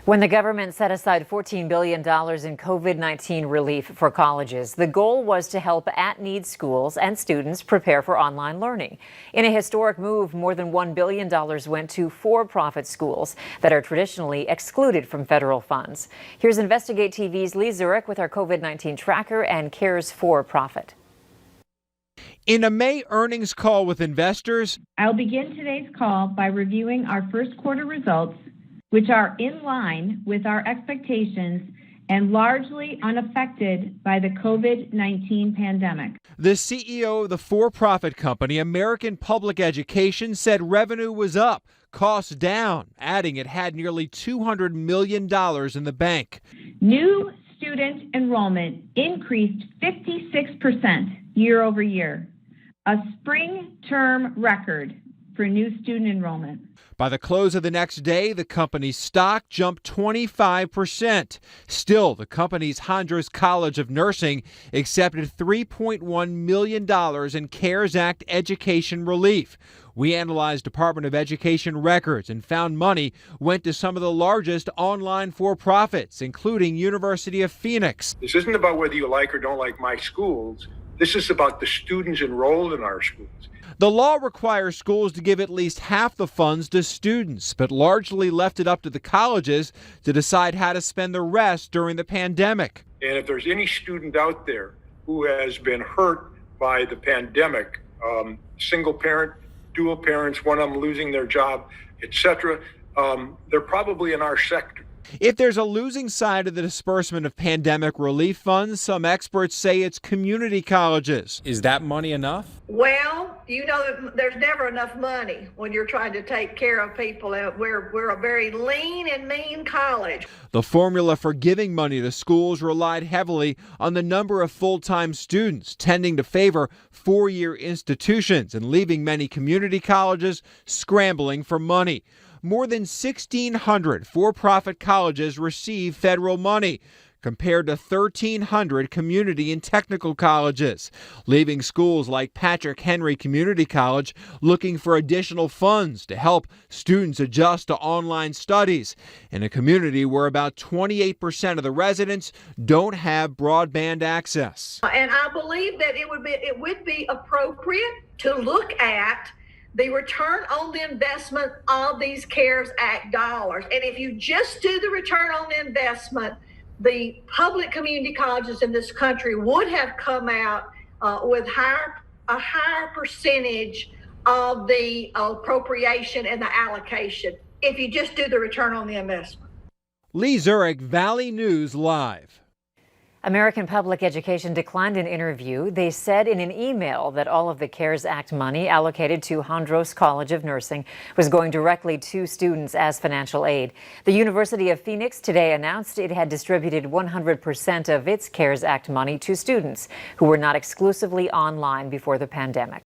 When the government set aside $14 billion in COVID-19 relief for colleges, the goal was to help at-need schools and students prepare for online learning. In a historic move, more than $1 billion went to for-profit schools that are traditionally excluded from federal funds. Here's Investigate TV's Lee Zurich with our COVID-19 tracker and CARES for-profit. In a May earnings call with investors, I'll begin today's call by reviewing our first quarter results, which are in line with our expectations and largely unaffected by the COVID-19 pandemic. The CEO of the for-profit company, American Public Education, said revenue was up, costs down, adding it had nearly $200 million in the bank. New student enrollment increased 56% year over year, a spring term record for new student enrollment. By the close of the next day, the company's stock jumped 25%. Still, the company's Hondros College of Nursing accepted $3.1 million in CARES Act education relief. We analyzed Department of Education records and found money went to some of the largest online for-profits, including University of Phoenix. This isn't about whether you like or don't like my schools. This is about the students enrolled in our schools. The law requires schools to give at least half the funds to students, but largely left it up to the colleges to decide how to spend the rest during the pandemic. And if there's any student out there who has been hurt by the pandemic, single parent, dual parents, one of them losing their job, etc., they're probably in our sector. If there's a losing side of the disbursement of pandemic relief funds, some experts say it's community colleges. Is that money enough? Well, you know, there's never enough money when you're trying to take care of people. We're a very lean and mean college. The formula for giving money to schools relied heavily on the number of full-time students, tending to favor four-year institutions and leaving many community colleges scrambling for money. More than 1,600 for-profit colleges receive federal money, compared to 1,300 community and technical colleges, leaving schools like Patrick Henry Community College looking for additional funds to help students adjust to online studies in a community where about 28% of the residents don't have broadband access. And I believe that it would be appropriate to look at the return on the investment of these CARES Act dollars. And if you just do the return on the investment, the public community colleges in this country would have come out with a higher percentage of the appropriation and the allocation if you just do the return on the investment. Lee Zurich, Valley News Live. American Public Education declined an interview. They said in an email that all of the CARES Act money allocated to Hondros College of Nursing was going directly to students as financial aid. The University of Phoenix today announced it had distributed 100% of its CARES Act money to students who were not exclusively online before the pandemic.